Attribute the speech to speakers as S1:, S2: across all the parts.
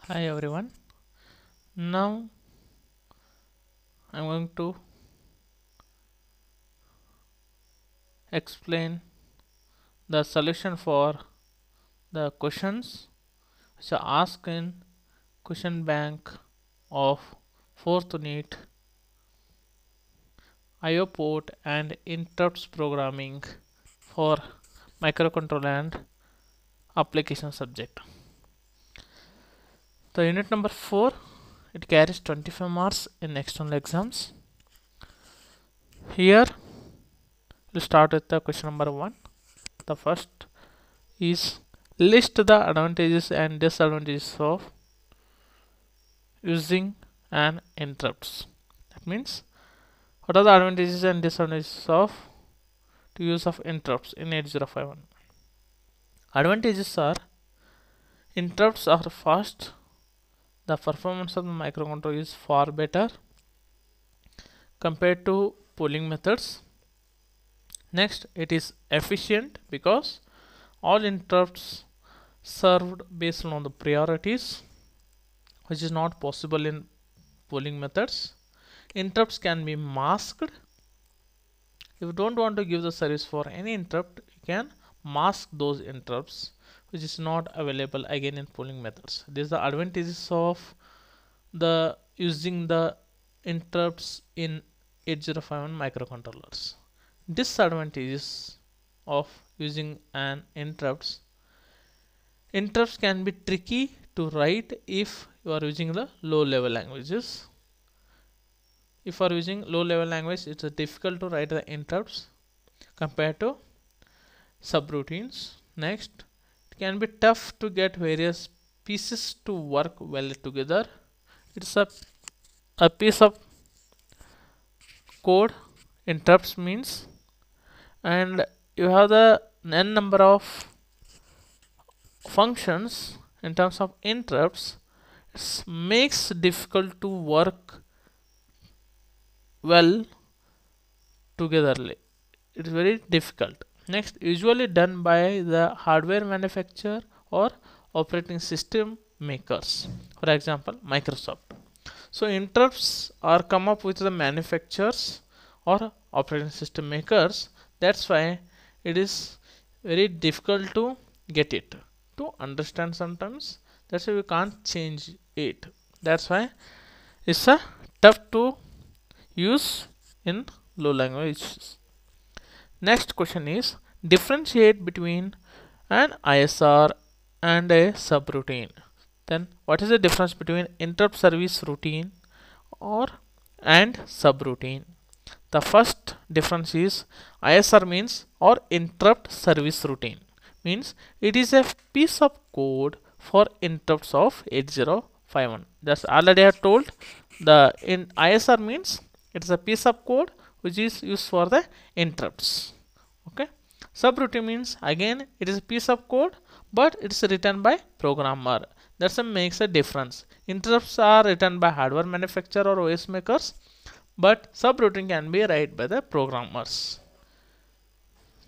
S1: Hi everyone. Now I'm going to explain the solution for the questions which are asked in question bank of 4th unit IO port and interrupts programming for microcontroller and application subject. The unit number 4, it carries 25 marks in external exams. Here we'll start with the question number 1. The first is list the advantages and disadvantages of using an interrupts. That means what are the advantages and disadvantages of to use of interrupts in 8051? Advantages are interrupts are fast, the performance of the microcontroller is far better compared to polling methods. Next, it is efficient because all interrupts served based on the priorities, which is not possible in polling methods. Interrupts can be masked. If you don't want to give the service for any interrupt, you can mask those interrupts, which is not available again in polling methods. These are the advantages of the using the interrupts in 8051 microcontrollers. Disadvantages of using an interrupts can be tricky to write if you are using the low level languages. If you are using low level language, it's difficult to write the interrupts compared to subroutines. Next, it can be tough to get various pieces to work well together. It's a piece of code, interrupts means, and you have the n number of functions in terms of interrupts. It makes difficult to work well togetherly. It's very difficult. Next, usually done by the hardware manufacturer or operating system makers, for example Microsoft. So interrupts are come up with the manufacturers or operating system makers. That's why it is very difficult to get it to understand sometimes. That's why we can't change it. That's why it's a tough to use in low languages. Next question is differentiate between an ISR and a subroutine. Then what is the difference between interrupt service routine or and subroutine? The first difference is ISR means or interrupt service routine, means it is a piece of code for interrupts of 8051. That's already I have told. The in ISR means it is a piece of code which is used for the interrupts. Okay. Subroutine means again it is a piece of code but it's written by programmer. That's what makes a difference. Interrupts are written by hardware manufacturer or OS makers, but subroutine can be written by the programmers.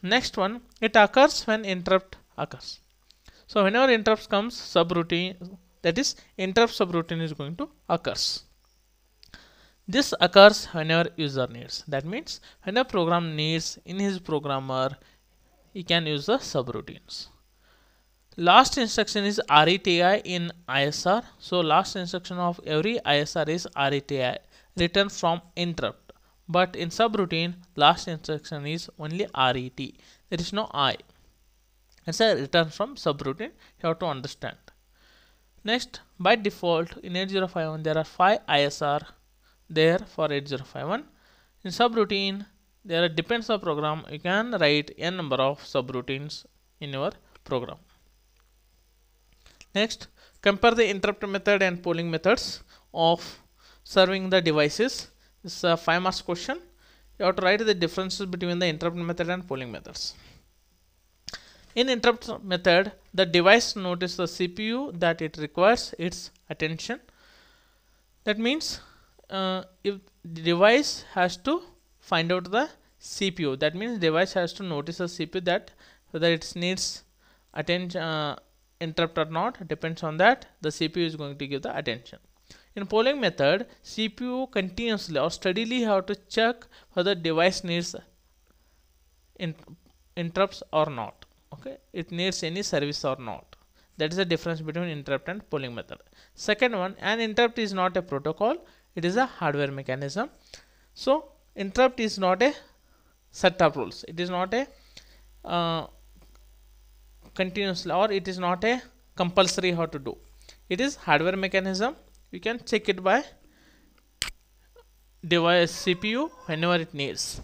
S1: Next one, it occurs when interrupt occurs. So whenever interrupt comes, subroutine, that is interrupt subroutine is going to occurs. This occurs whenever user needs. That means when a program needs in his programmer, he can use the subroutines. Last instruction is RETI in ISR. So last instruction of every ISR is RETI, written from interrupt. But in subroutine, last instruction is only RET. There is no I. It's a return from subroutine. You have to understand. Next, by default in 8051 there are 5 ISR there for 8051. In subroutine, there depends on program. You can write n number of subroutines in your program. Next, compare the interrupt method and polling methods of serving the devices. This is a 5 marks question. You have to write the differences between the interrupt method and polling methods. In interrupt method, the device notices the CPU that it requires its attention. That means if the device has to find out the CPU, that means device has to notice the CPU that whether it needs attention, interrupt or not depends on that the CPU is going to give the attention. In polling method, CPU continuously or steadily have to check whether device needs interrupts or not. Okay, it needs any service or not. That is the difference between interrupt and polling method. Second one, an interrupt is not a protocol, it is a hardware mechanism. So interrupt is not a set of rules, it is not a continuously, or it is not a compulsory how to do. It is hardware mechanism. You can check it by device CPU whenever it needs.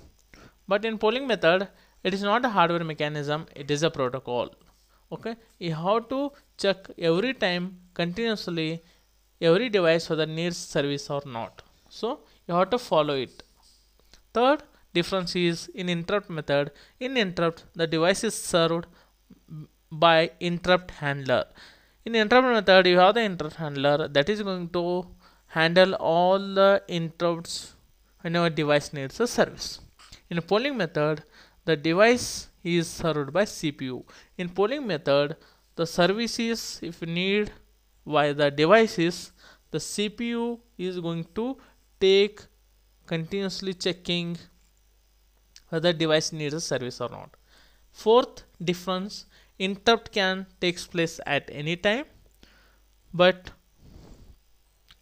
S1: But in polling method, it is not a hardware mechanism, it is a protocol. Okay, you have to check every time continuously every device whether needs service or not. So you have to follow it. Third difference is in interrupt method. In interrupt, the device is served by interrupt handler. In interrupt method, you have the interrupt handler that is going to handle all the interrupts whenever device needs a service. In polling method, the device is served by CPU. In polling method, the services if need by the devices, the CPU is going to take continuously checking whether device needs a service or not. Fourth difference, interrupt can takes place at any time, but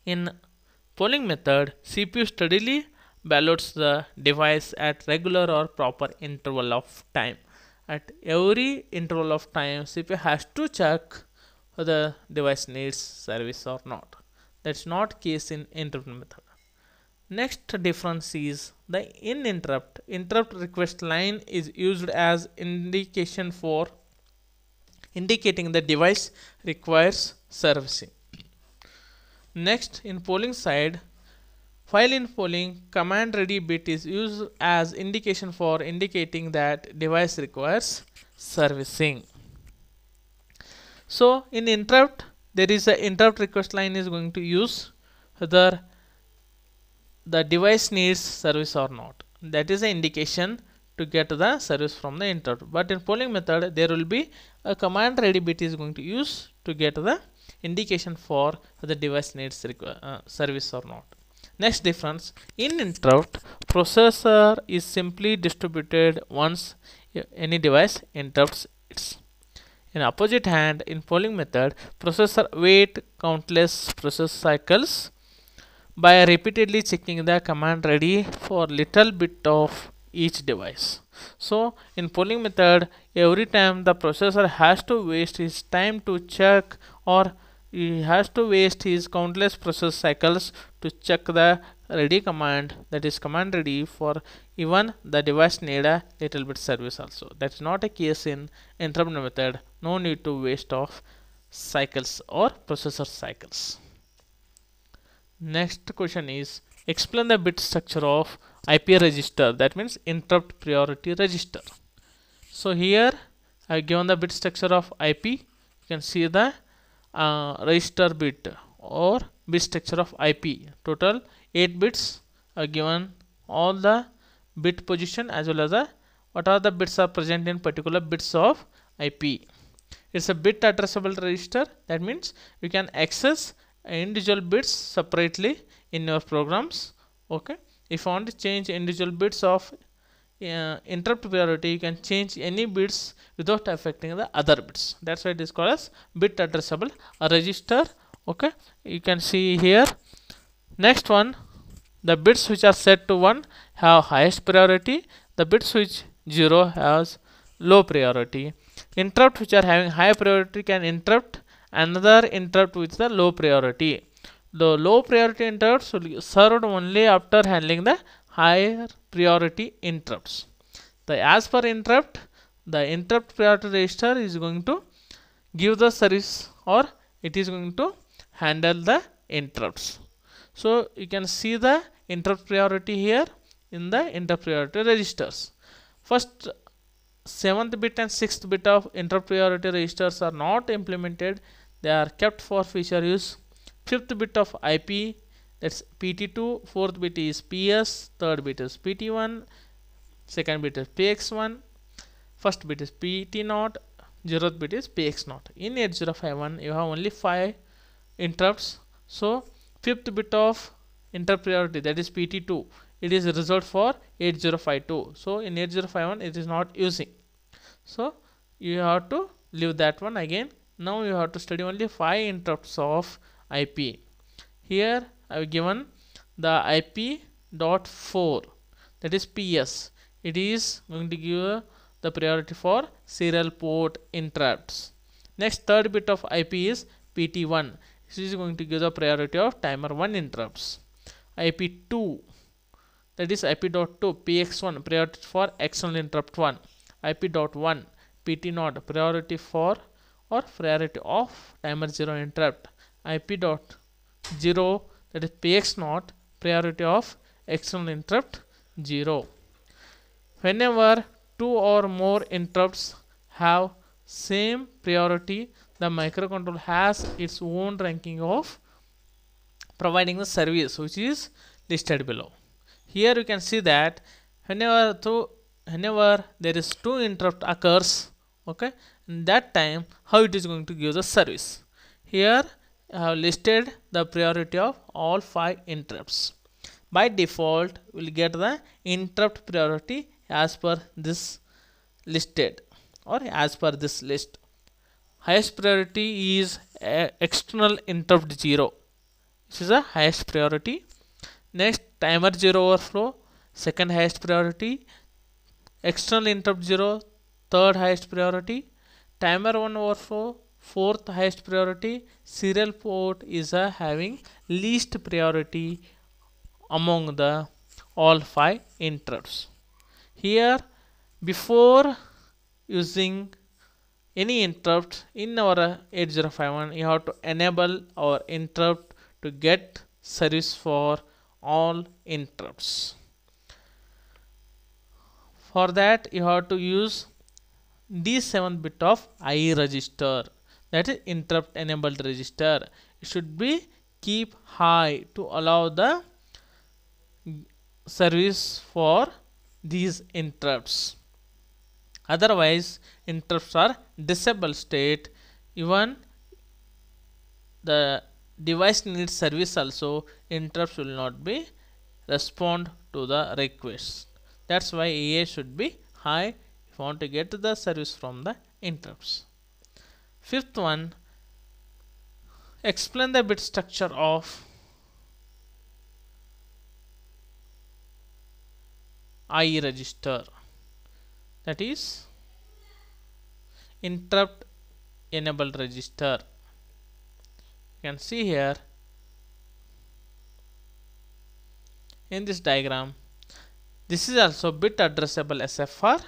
S1: in polling method, CPU steadily ballots the device at regular or proper interval of time. At every interval of time, CPU has to check whether device needs service or not. That's not case in interrupt method. Next difference is the in interrupt request line is used as indication for indicating the device requires servicing. Next, in polling side, while in polling, command ready bit is used as indication for indicating that device requires servicing. So in interrupt, there is a interrupt request line is going to use whether the device needs service or not. That is an indication to get the service from the interrupt. But in polling method, there will be a command ready bit is going to use to get the indication for whether device needs service or not. Next difference, in interrupt, processor is simply distributed once any device interrupts it. In opposite hand, in polling method, processor wait countless process cycles by repeatedly checking the command ready for little bit of each device. So in polling method, every time the processor has to waste his time to check, or he has to waste his countless process cycles to check the ready command, that is command ready, for even the device need a little bit service also. That's not a case in interrupt method. No need to waste of cycles or processor cycles. Next question is, explain the bit structure of IP register, that means interrupt priority register. So here I have given the bit structure of IP. You can see the register bit or bit structure of IP. Total 8 bits are given, all the bit position as well as the what are the bits are present in particular bits of IP. It's a bit addressable register, that means you can access individual bits separately in your programs. Okay, if you want to change individual bits of interrupt priority, you can change any bits without affecting the other bits. That's why it is called as bit addressable register. Okay, you can see here. Next one, the bits which are set to 1 have highest priority, the bits which 0 has low priority. Interrupt which are having high priority can interrupt another interrupt with the low priority. The low priority interrupts will be served only after handling the higher priority interrupts. As per interrupt, the interrupt priority register is going to give the service, or it is going to handle the interrupts. So you can see the interrupt priority here in the interrupt priority registers. First 7th bit and 6th bit of interrupt priority registers are not implemented, they are kept for future use. 5th bit of IP, that's PT2, 4th bit is PS, 3rd bit is PT1, 2nd bit is PX1, 1st bit is PT0, zeroth bit is px0. In 8051 you have only 5 interrupts, so fifth bit of interrupt priority, that is pt2, it is reserved for 8052. so in 8051 it is not using, so you have to leave that one again. Now you have to study only 5 interrupts of IP. Here I have given the IP.4, that is PS. It is going to give the priority for serial port interrupts. Next, third bit of IP is PT1. This is going to give the priority of timer 1 interrupts. IP2, that is IP.2, PX1, priority for external interrupt 1. IP.1, PT0, priority for or priority of timer 0 interrupt. IP.0, that is PX0, priority of external interrupt 0. Whenever 2 or more interrupts have same priority, the microcontroller has its own ranking of providing the service, which is listed below. Here you can see that whenever there is 2 interrupt occurs, okay, in that time how it is going to give the service. Here I have listed the priority of all 5 interrupts. By default we will get the interrupt priority as per this listed or as per this list. Highest priority is external interrupt 0. This is the highest priority. Next, timer 0 overflow, second highest priority. External interrupt 0, third highest priority. Timer 1 overflow, fourth highest priority. Serial port is having least priority among the all 5 interrupts. Here, before using any interrupt in our 8051, you have to enable our interrupt to get service for all interrupts. For that you have to use D7 bit of I register, that is interrupt enabled register. It should be keep high to allow the service for these interrupts. Otherwise interrupts are disabled state, even the device needs service also, interrupts will not be respond to the request. That's why EA should be high if you want to get the service from the interrupts. Fifth one, explain the bit structure of I register, that is interrupt enabled register. You can see here in this diagram, this is also bit addressable SFR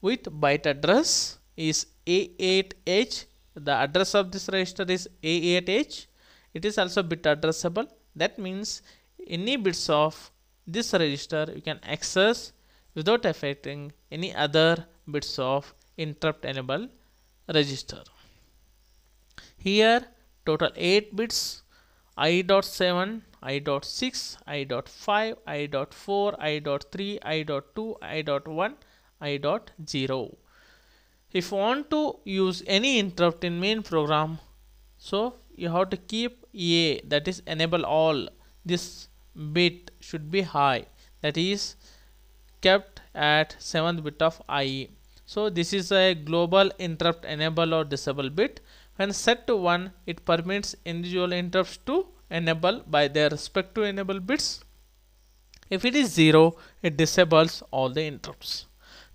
S1: with byte address is A8H. The address of this register is A8H. It is also bit addressable. That means any bits of this register you can access without affecting any other bits of interrupt enable register. Here total 8 bits, I.7, I.6, I.5, I.4, I.3, I.2, I.1, I.0. If you want to use any interrupt in main program, so you have to keep A, that is enable all. This bit should be high, that is kept at 7th bit of IE. So this is a global interrupt enable or disable bit. When set to 1, it permits individual interrupts to enable by their respective enable bits. If it is 0, it disables all the interrupts.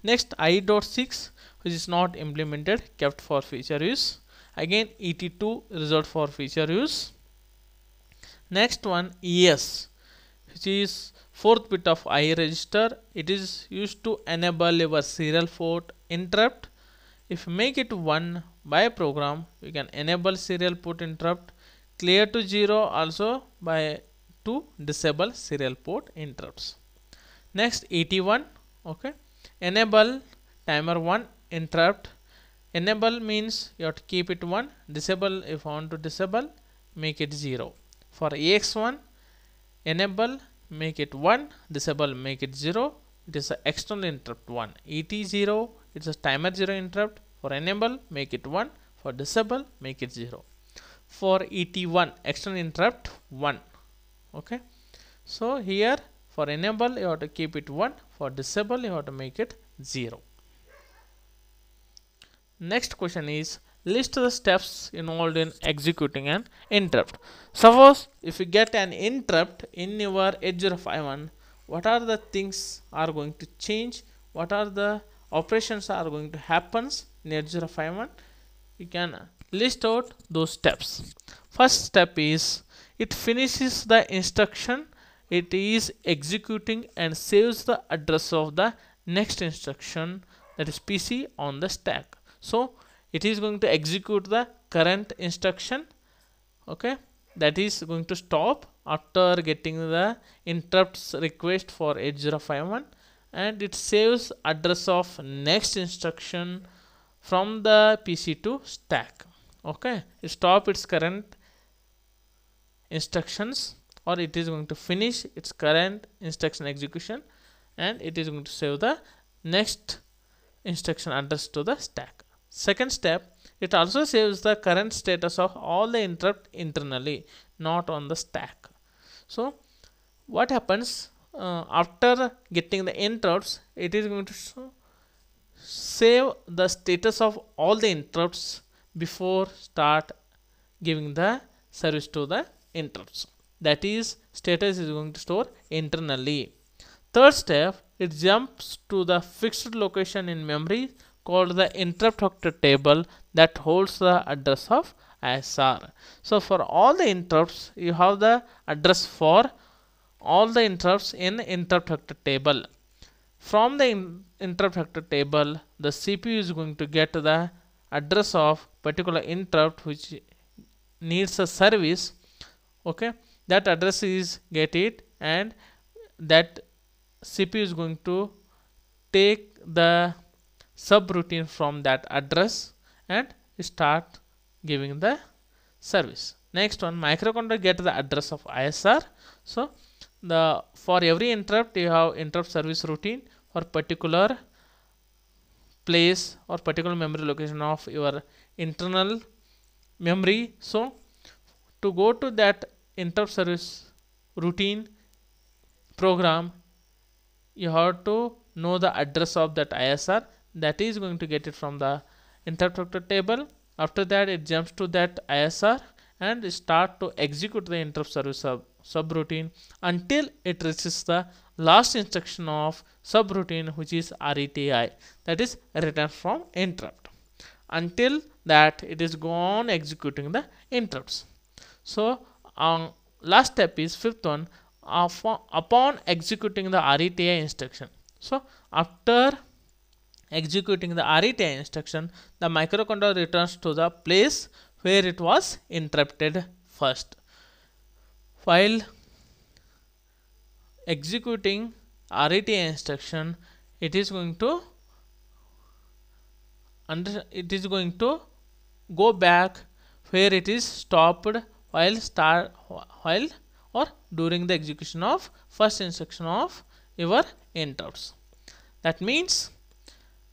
S1: Next, I.6, which is not implemented, kept for feature use. Again ET2 reserved for feature use. Next one, ES, which is 4th bit of I register. It is used to enable your serial port interrupt. If you make it 1 by program, you can enable serial port interrupt. Clear to 0 also by to disable serial port interrupts. Next, ET1, okay, enable timer 1 interrupt. Enable means you have to keep it 1. Disable, if you want to disable, make it 0. For EX1, enable, make it 1. Disable, make it 0. It is an external interrupt 1. ET0, it's a timer 0 interrupt. For enable, make it 1. For disable, make it 0. For ET1, external interrupt 1. Okay. So here for enable you have to keep it 1. For disable you have to make it 0. Next question is, list the steps involved in executing an interrupt. Suppose if you get an interrupt in your 8051, what are the things are going to change? What are the operations are going to happen in 8051? You can list out those steps. First step is it finishes the instruction, it is executing and saves the address of the next instruction, that is PC, on the stack. So it is going to execute the current instruction, okay, that is going to stop after getting the interrupts request for 8051, and it saves address of next instruction from the PC to stack. Okay, it stop its current instructions, or it is going to finish its current instruction execution, and it is going to save the next instruction address to the stack. Second step, it also saves the current status of all the interrupt internally, not on the stack. So what happens after getting the interrupts, it is going to save the status of all the interrupts before start giving the service to the interrupts. That is, status is going to store internally. Third step, it jumps to the fixed location in memory called the interrupt vector table that holds the address of ISR. So for all the interrupts, you have the address for all the interrupts in interrupt vector table. From the interrupt vector table, the CPU is going to get the address of particular interrupt which needs a service. Okay, that address is get it, and that CPU is going to take the subroutine from that address and start giving the service. Next one, microcontroller get the address of ISR. So for every interrupt you have interrupt service routine for particular place or particular memory location of your internal memory. So to go to that interrupt service routine program, you have to know the address of that ISR, that is going to get it from the interrupt vector table. After that, it jumps to that ISR and start to execute the interrupt service subroutine until it reaches the last instruction of subroutine, which is RETI, that is return from interrupt. Until that, it is gone executing the interrupts. So last step is fifth one, upon executing the RETI instruction. So after executing the RETI instruction, the microcontroller returns to the place where it was interrupted first. While executing RETI instruction, it is going to go back where it is stopped while or during the execution of first instruction of your interrupts. That means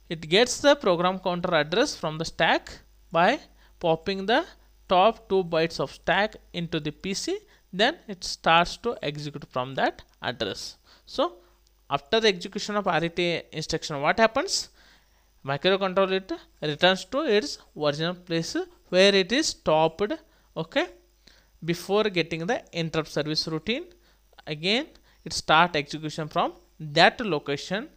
S1: it gets the program counter address from the stack by popping the top 2 bytes of stack into the PC, then it starts to execute from that address. So after the execution of RET instruction, what happens? Microcontroller it returns to its original place where it is stopped, okay, before getting the interrupt service routine. Again it start execution from that location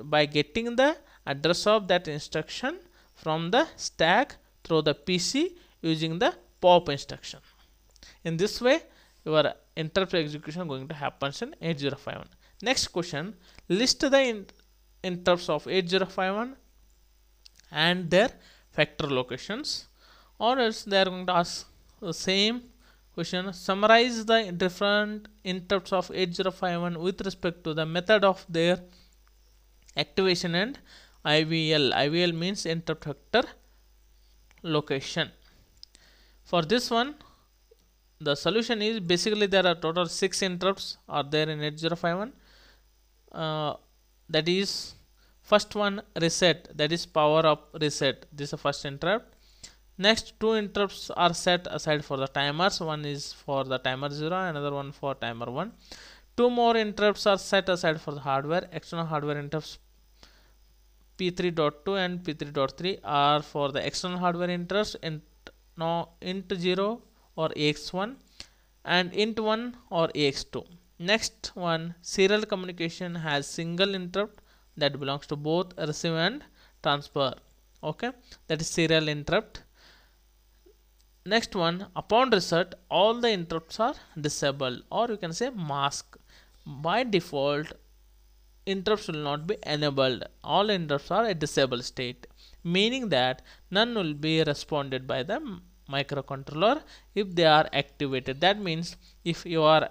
S1: by getting the address of that instruction from the stack through the PC using the pop instruction. In this way your interrupt execution going to happen in 8051. Next question, list the interrupts of 8051 and their factor locations, or else they are going to ask the same question, summarize the different interrupts of 8051 with respect to the method of their activation and IVL. IVL means interrupt vector location. For this one, the solution is basically there are total 6 interrupts are there in 8051. That is First one reset, that is power up reset. This is the first interrupt. Next two interrupts are set aside for the timers. One is for the timer 0, another one for timer 1. Two more interrupts are set aside for the hardware. External hardware interrupts P3.2 and P3.3 are for the external hardware interrupts int0 or AX1 and int1 or AX2. Next one, serial communication has single interrupt that belongs to both receive and transfer. Okay, that is serial interrupt. Next one, upon reset all the interrupts are disabled, or you can say mask. By default interrupts will not be enabled. All interrupts are a disabled state, meaning that none will be responded by the microcontroller if they are activated. That means if you are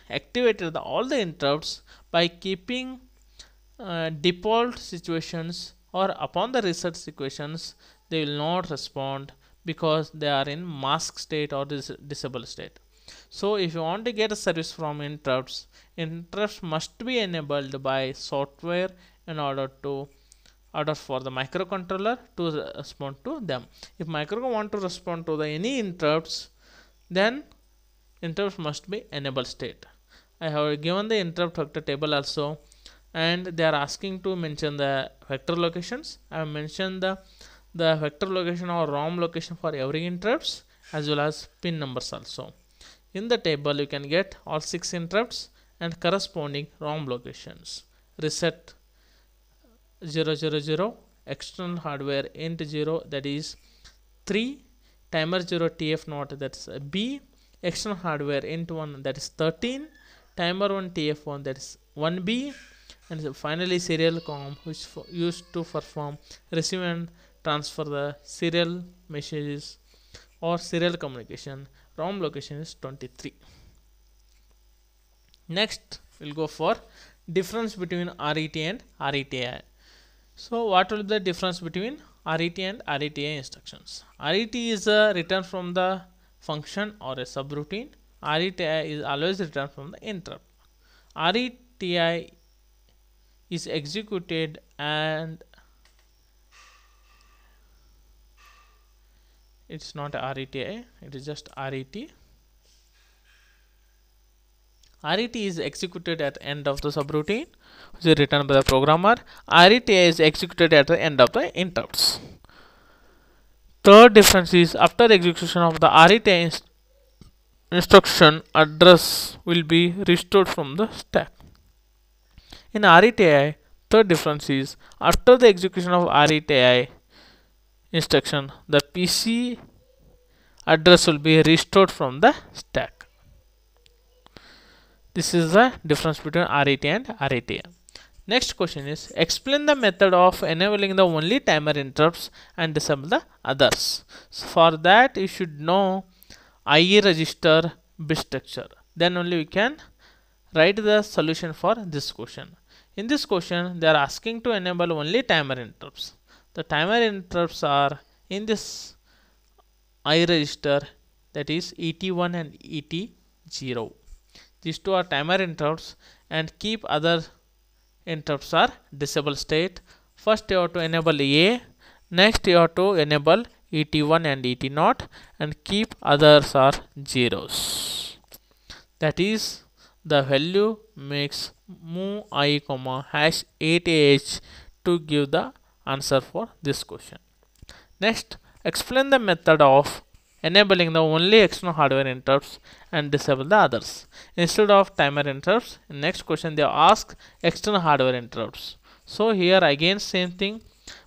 S1: activated all the interrupts by keeping default situations or upon the reset situations, they will not respond because they are in mask state or disable state. So if you want to get a service from interrupts, interrupts must be enabled by software in order for the microcontroller to respond to them. If microcontroller want to respond to any interrupts, then interrupts must be enabled state. I have given the interrupt vector table also, and they are asking to mention the vector locations. I have mentioned the vector location or ROM location for every interrupts as well as pin numbers also. In the table you can get all 6 interrupts and corresponding ROM locations. Reset 000, external hardware int 0, that is 3, timer 0 TF0, that's B, external hardware int 1, that is 13, timer 1 TF1, that is 1B, and finally serial COM, which used to perform receive and transfer the serial messages or serial communication. ROM location is 23. Next we'll go for difference between RET and RETI. So what will be the difference between RET and RETI instructions? RET is a return from the function or a subroutine. RETI is always return from the interrupt. RETI is executed and it's not RETI, it is just RET. RET is executed at the end of the subroutine, which is written by the programmer. RETI is executed at the end of the interrupts. Third difference is after execution of the RETI instruction, address will be restored from the stack. In RETI, third difference is after the execution of RETI instruction, the PC address will be restored from the stack. This is the difference between RET and RETI. Next question is explain the method of enabling the only timer interrupts and disable the others. So for that you should know IE register bit structure. Then only we can write the solution for this question. In this question they are asking to enable only timer interrupts. The timer interrupts are in this I register, that is ET1 and ET0. These two are timer interrupts and keep other interrupts are disable state. First you have to enable A, next you have to enable ET1 and ET0 and keep others are zeros. That is the value makes move I comma hash 8AH to give the answer for this question. Next, explain the method of enabling the only external hardware interrupts and disable the others. Instead of timer interrupts, in next question they ask external hardware interrupts. So here again same thing,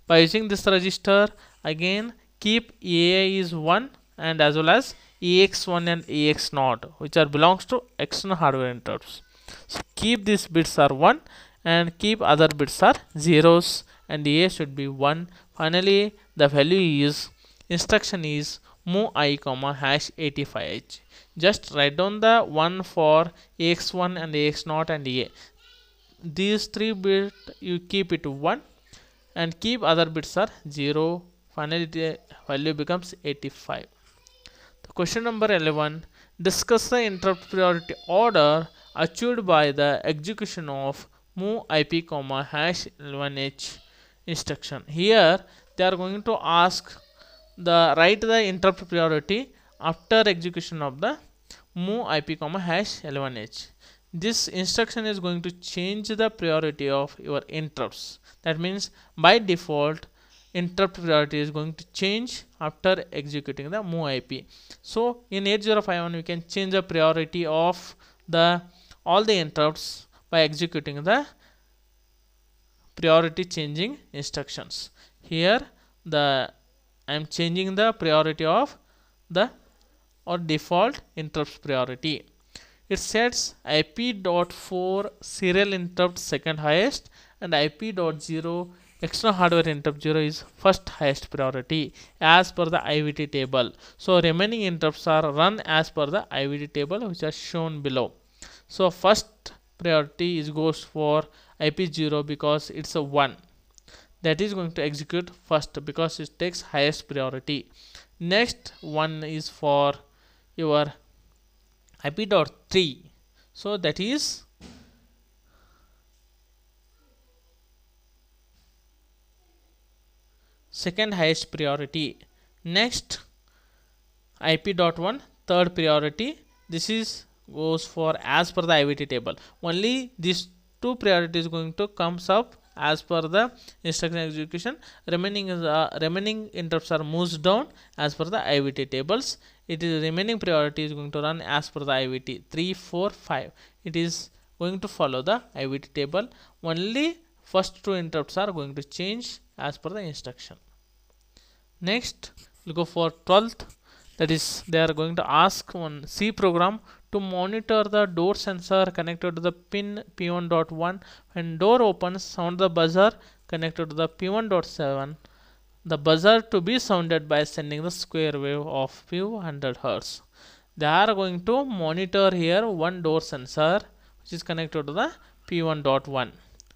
S1: by using this register again keep EA is 1 and as well as EX1 and EX0, which are belongs to external hardware interrupts. So keep these bits are 1 and keep other bits are zeros and A should be 1. Finally the value is instruction is move I comma hash 85H. Just write down the 1 for AX1 and AX0 and A. These 3 bits you keep it 1 and keep other bits are 0. Finally the value becomes 85. The question number 11, discuss the interrupt priority order achieved by the execution of move ip comma hash l1h instruction. Here they are going to ask the write the interrupt priority after execution of the move ip comma hash l1h. This instruction is going to change the priority of your interrupts. That means by default interrupt priority is going to change after executing the move ip. So in 8051 we can change the priority of the all the interrupts by executing the priority changing instructions. Here the I am changing the priority of the or default interrupts priority. It sets ip.4 serial interrupt second highest and ip.0 external hardware interrupt 0 is first highest priority as per the IVT table. So remaining interrupts are run as per the IVT table which are shown below. So first priority is goes for ip0 because it's a 1, that is going to execute first because it takes highest priority. Next one is for your ip.3, so that is second highest priority. Next ip.1 third priority, this is goes for as per the IVT table. Only these two priorities going to comes up as per the instruction execution. Remaining interrupts are moved down as per the IVT tables. It is remaining priority is going to run as per the IVT 3 4 5. It is going to follow the IVT table. Only first two interrupts are going to change as per the instruction. Next we'll go for 12th, that is they are going to ask one C program to monitor the door sensor connected to the pin p1.1. When door opens, sound the buzzer connected to the p1.7. The buzzer to be sounded by sending the square wave of few hundred hertz. They are going to monitor here one door sensor which is connected to the p1.1.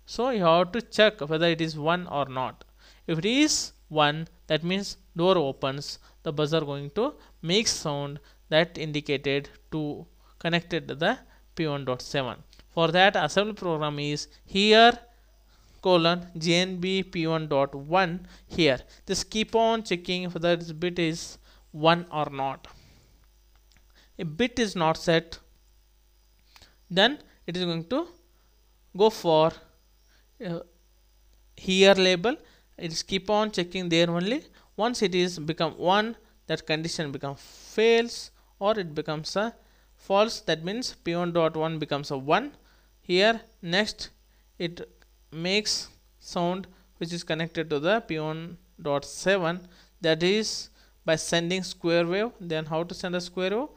S1: So you have to check whether it is 1 or not. If it is 1, that means door opens, the buzzer going to make sound that indicated to connected to the p1.7. For that assembly program is here colon gnb p1.1. here just keep on checking whether this bit is 1 or not. If bit is not set, then it is going to go for here label. It is keep on checking there only. Once it is become 1, that condition becomes fails or it becomes a false, that means p1.1 becomes a 1 here. Next it makes sound which is connected to the p1.7, that is by sending square wave. Then how to send a square wave?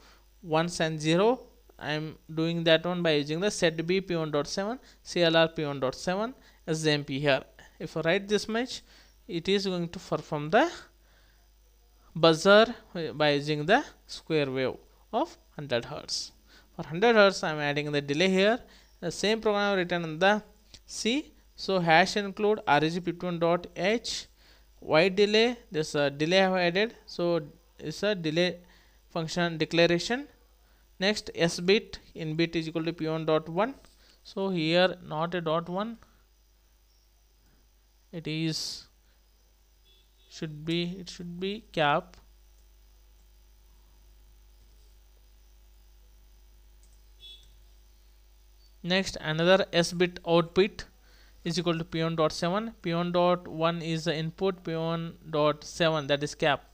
S1: 1 and 0. I am doing that one by using the setb p1.7 clr p1.7 sjmp. here if I write this much, it is going to perform the buzzer by using the square wave of 100 hertz. For 100 hertz I am adding the delay here. The same program written in the C. So hash include reg51.h white delay. This delay I have added, so it's a delay function declaration. Next s bit in bit is equal to p1.1. so here not a dot 1, it should be cap. Next another s bit out bit is equal to p1.7. p1.1 is the input, p1.7 that is cap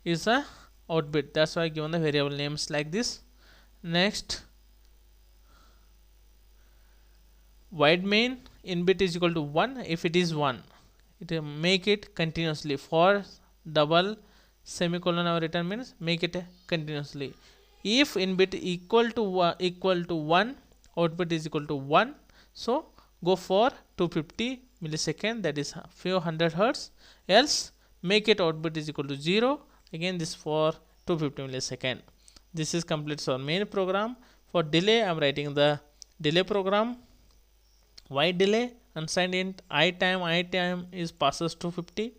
S1: is a out bit. That's why I given the variable names like this. Next wide main in bit is equal to 1. If it is 1, it make it continuously. For double semicolon our return means make it continuously. If in bit equal to 1, output is equal to 1, so go for 250 millisecond, that is few hundred hertz. Else make it output is equal to 0, again this for 250 millisecond. This is completes our main program. For delay I am writing the delay program. White delay unsigned int I time is passes 250.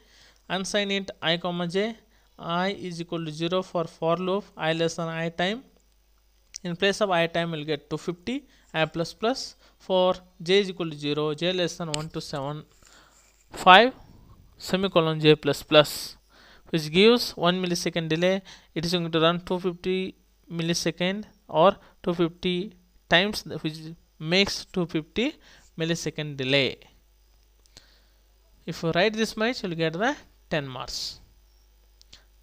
S1: Unsigned int I comma j, I is equal to 0 for loop I less than I time. In place of I time we'll get 250 I plus plus. For j is equal to 0, j less than 1 to 7 5 semicolon j plus plus, which gives 1 millisecond delay. It is going to run 250 millisecond or 250 times, which makes 250 millisecond delay. If you write this much, you'll get the 10 marks.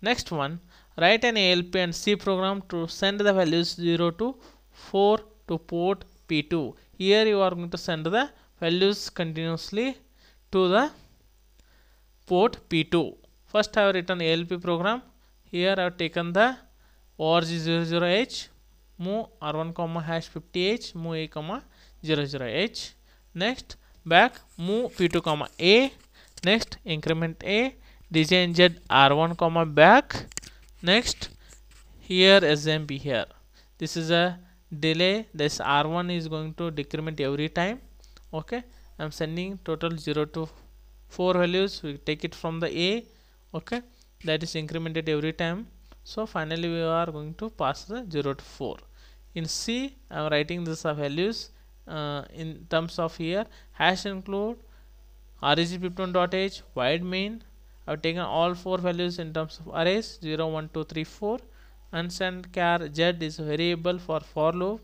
S1: Next one, write an ALP and C program to send the values 0 to 4 to port P2. Here you are going to send the values continuously to the port P2. First I have written ALP program. Here I have taken the org00h, move r1 comma hash 50h, move a comma 00h. Next back move P2 comma a. Next increment a, design z r1 comma back. Next here SMP here. This is a delay. This r1 is going to decrement every time. Okay, I am sending total 0 to 4 values. We take it from the a. Okay, that is incremented every time. So finally we are going to pass the 0 to 4. In C I am writing this values in terms of here hash include reg51.h wide main. I have taken all 4 values in terms of arrays 0 1 2 3 4, and send char z is variable for loop.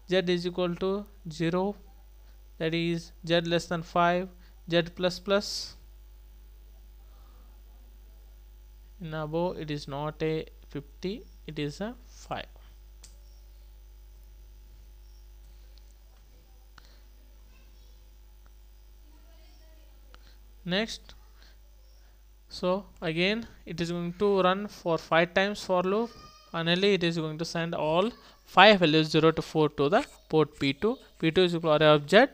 S1: Z is equal to 0, that is z less than 5, z plus plus. In above it is not a 50, it is a 5. Next, so again it is going to run for 5 times for loop. Finally it is going to send all 5 values 0 to 4 to the port P2. P2 is equal to array of z,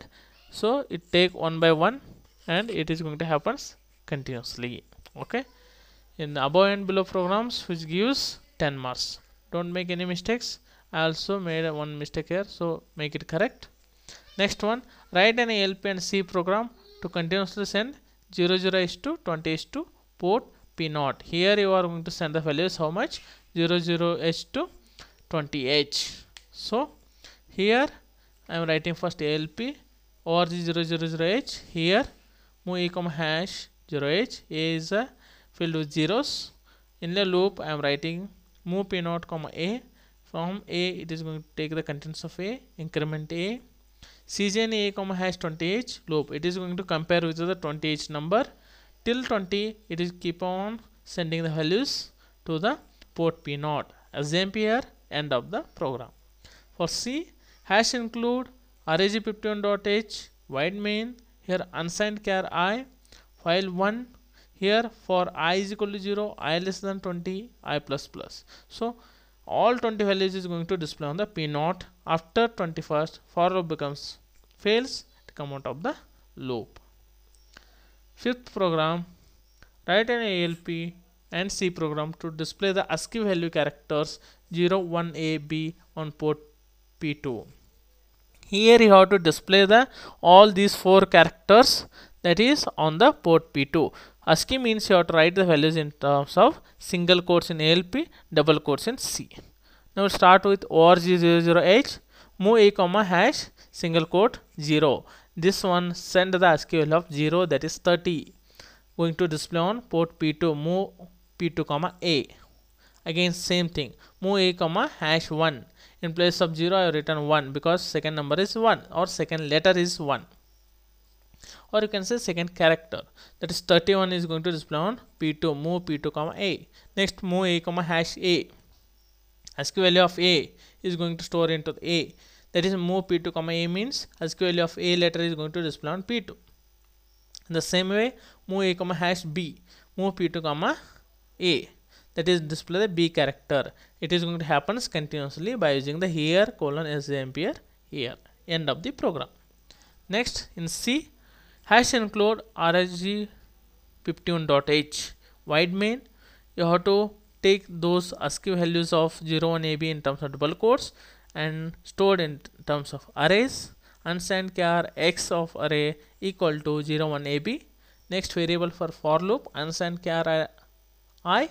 S1: so it take 1 by 1 and it is going to happen continuously. Okay, in the above and below programs which gives 10 marks. Don't make any mistakes. I also made one mistake here, so make it correct. Next one, write an ALP and C program to continuously send 00h to 20h to port P0. Here you are going to send the values how much, 00h to 20h. So here I am writing first ALP org000h. Here move a comma hash 0h, a is a filled with zeros. In the loop I am writing move P0 comma a. From a it is going to take the contents of a, increment a, cjn a comma hash 20h loop. It is going to compare with the 20h number till 20. It is keep on sending the values to the port P0. Asmp here, end of the program. For C, hash include reg51.h wide main. Here unsigned char I, file 1. Here for I is equal to 0, I less than 20, I plus plus. So all 20 values is going to display on the P0. After 21st, for loop becomes fails to come out of the loop. Fifth program, write an ALP and C program to display the ASCII value characters 0, 1, A, B on port P2. Here you have to display the all these 4 characters, that is on the port P2. ASCII means you have to write the values in terms of single quotes in ALP, double quotes in C. Now we'll start with org00h, move a comma hash single quote 0. This one send the ASCII value of 0, that is 30. Going to display on port P2, move P2 comma a. Again same thing, move a comma hash 1. In place of 0 I have written 1 because second number is 1 or second letter is 1. Or you can say second character, that is 31 is going to display on P2, move P2 comma a. Next move a comma hash a. ASCII value of a is going to store into the a, that is move P2 comma a means ASCII value of a letter is going to display on P2. In the same way, move a comma hash b, move P2 comma a, that is display the b character. It is going to happen continuously by using the here colon asmp here. End of the program. Next in C, hash include reg51.h wide main. You have to take those ASCII values of 0, 1, AB in terms of double quotes and stored in terms of arrays. Unsigned char x of array equal to 0, 1, AB. Next variable for loop, unsigned char I,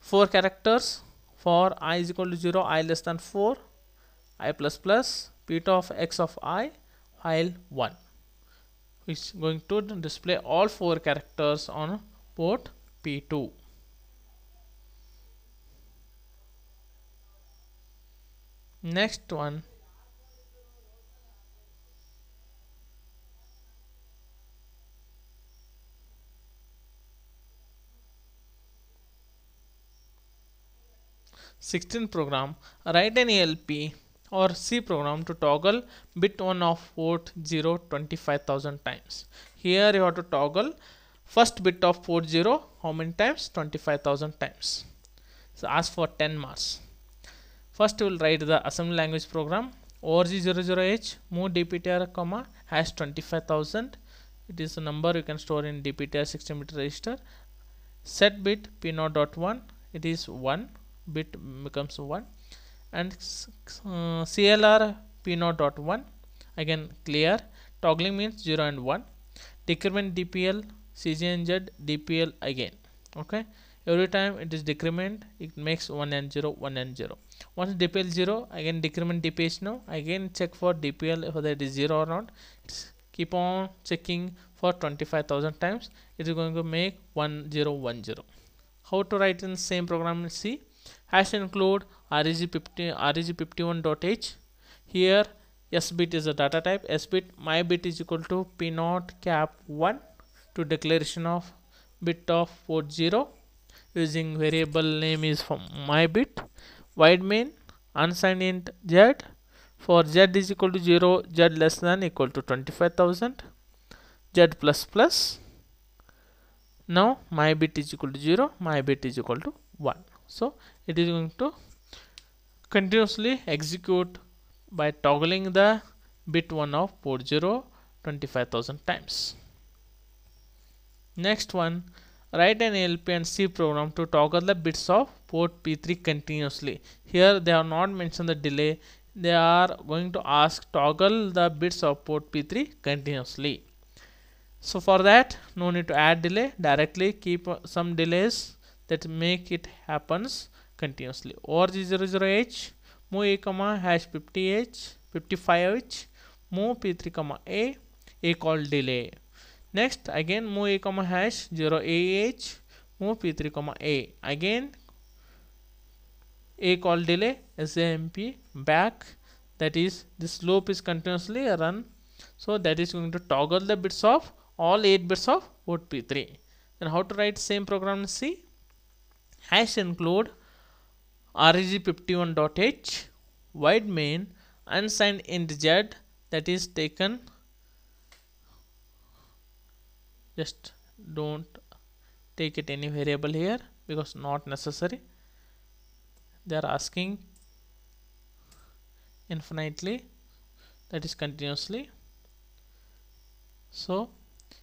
S1: 4 characters. For I is equal to 0, I less than 4, I plus plus bit of x of I while 1, which is going to display all 4 characters on port P2. Next one, '16 program, write an ALP or C program to toggle bit 1 of port 0 25,000 times. Here you have to toggle first bit of port 0 how many times? 25,000 times. So ask for 10 marks. First we will write the assembly language program. org00h move dptr comma hash 25,000. It is a number you can store in dptr 16-bit register. Set bit p0.1, it is 1, bit becomes 1, and clr p0.1, again clear. Toggling means 0 and 1. Decrement dpl cgnz dpl again. Okay, every time it is decrement, it makes 1 and 0, 1 and 0. Once dpl 0, again decrement dph now, again check for dpl whether it is 0 or not. It's keep on checking for 25,000 times. It is going to make 1010. How to write in same program in C? Hash include reg51.h. Here s bit is a data type. S bit, my bit is equal to p0 cap 1 to declaration of bit of port 0 using variable name is from my bit. Void main unsigned int z. For z is equal to 0, z less than equal to 25,000, z plus plus. Now my bit is equal to 0, my bit is equal to 1. So it is going to continuously execute by toggling the bit 1 of port 0 25,000 times. Next one, write an ALP and C program to toggle the bits of port P3 continuously. Here they have not mentioned the delay. They are going to ask toggle the bits of port P3 continuously. So for that, no need to add delay, directly keep some delays that make it happens continuously. org00h move a comma hash 50h 55h move p3 comma a call delay. Next again move a comma hash 0ah move p3 comma a, again a call delay SAMP back, that is this loop is continuously run. So that is going to toggle the bits of all 8 bits of port P3. Then how to write same program in C? Hash include reg51.h void main unsigned int z, that is taken, just don't take it any variable here because not necessary. They are asking infinitely, that is continuously. So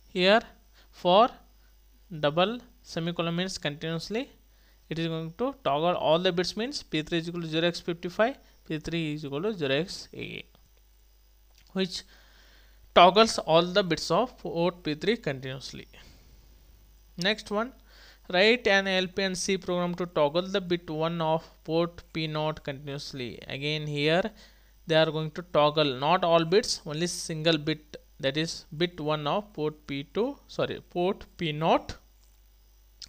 S1: here for double semicolon means continuously, it is going to toggle all the bits means P3 is equal to 0x55, P3 is equal to 0xAA, which toggles all the bits of port P3 continuously. Next one, write an ALP and C program to toggle the bit 1 of port P0 continuously. Again here they are going to toggle not all bits, only single bit, that is bit 1 of port P2, port P0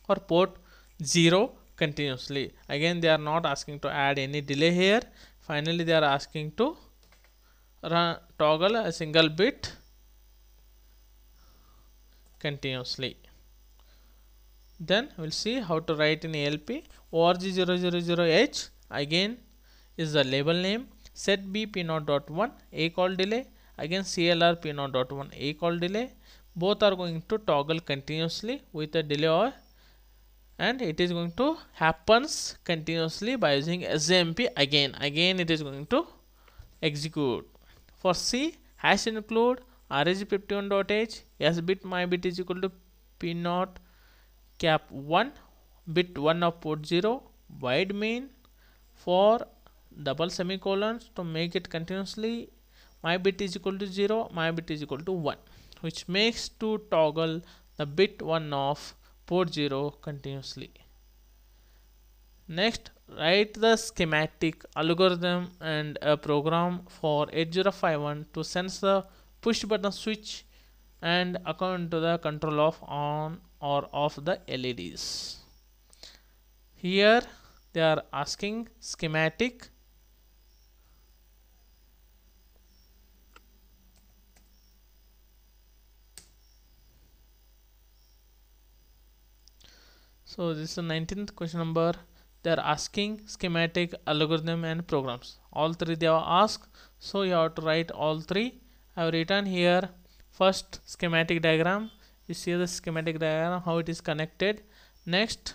S1: or port 0 continuously. Again they are not asking to add any delay here. Finally they are asking to toggle a single bit continuously. Then we'll see how to write in ALP. org000h again is the label name. Set b p0.1 a call delay, again clr p0.1 a call delay. Both are going to toggle continuously with a delay, and it is going to happens continuously by using SAMP again it is going to execute. For C, hash include reg51.h s bit my bit is equal to p0 cap 1 bit 1 of port 0 void main for double semicolons to make it continuously my bit is equal to 0, my bit is equal to 1, which makes to toggle the bit 1 of port 0 continuously. Next, write the schematic algorithm and a program for 8051 to sense the push button switch and according to the control of on or off the LEDs. Here they are asking schematic. So this is the 19th question number. They are asking schematic, algorithm and programs. All three they have asked. So you have to write all three. I have written here first schematic diagram. You see the schematic diagram how it is connected. Next,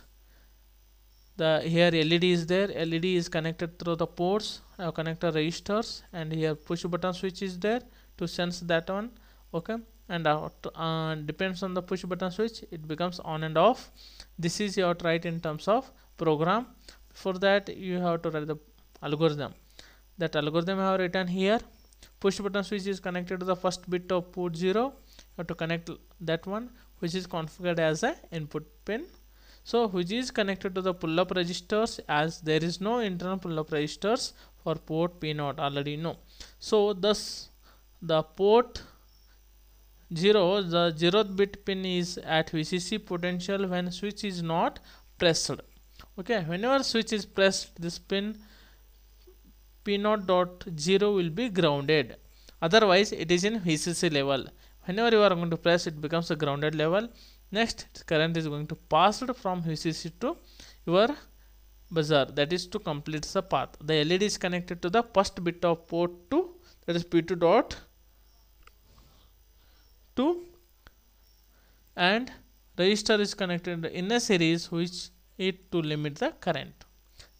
S1: the here LED is there. LED is connected through the ports. I have connected registers, and here push button switch is there to sense that one. Okay, and depends on the push button switch, it becomes on and off. This is you have to write in terms of program. For that you have to write the algorithm. That algorithm I have written here. Push button switch is connected to the first bit of port 0. You have to connect that one, which is configured as a input pin. So which is connected to the pull-up registers, as there is no internal pull-up registers for port P0 already know. So thus the port 0, the 0th bit pin is at VCC potential when switch is not pressed. Okay, whenever switch is pressed, this pin P0.0 will be grounded. Otherwise it is in VCC level. Whenever you are going to press, it becomes a grounded level. Next, current is going to pass from VCC to your buzzer, that is to complete the path. The LED is connected to the first bit of port 2, that is P2.2, and register is connected in a series which it to limit the current.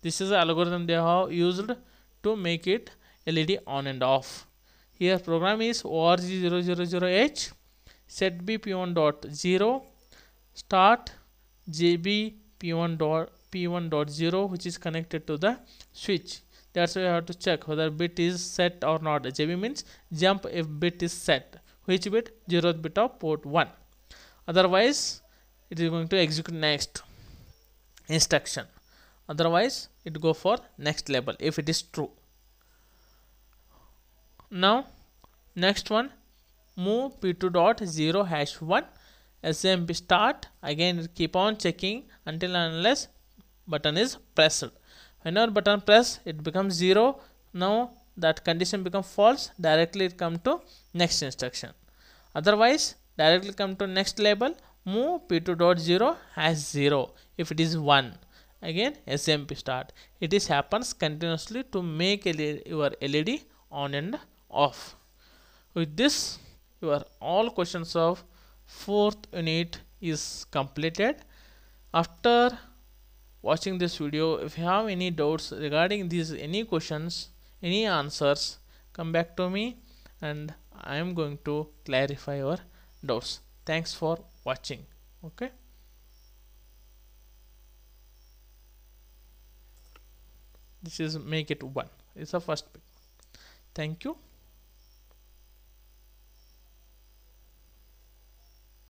S1: This is the algorithm they have used to make it LED on and off. Here program is ORG000H, set B P1.0, start JB P1.0, which is connected to the switch. That's why you have to check whether bit is set or not. JB means jump if bit is set. Which bit? 0th bit of port 1. Otherwise it is going to execute next instruction. Otherwise it go for next level if it is true. Now next one, move P2.0 hash 1 SMP start. Again keep on checking until and unless button is pressed. Whenever button press, it becomes 0. Now that condition become false, directly it come to next instruction. Otherwise directly come to next level, move P2.0 hash 0 if it is 1. Again SMP start. It is happens continuously to make your LED on and off. With this, your all questions of 4th unit is completed. After watching this video, if you have any doubts regarding these, any questions, any answers, come back to me and I am going to clarify your doubts. Thanks for watching. Okay, this is make it 1. It's the first bit. Thank you.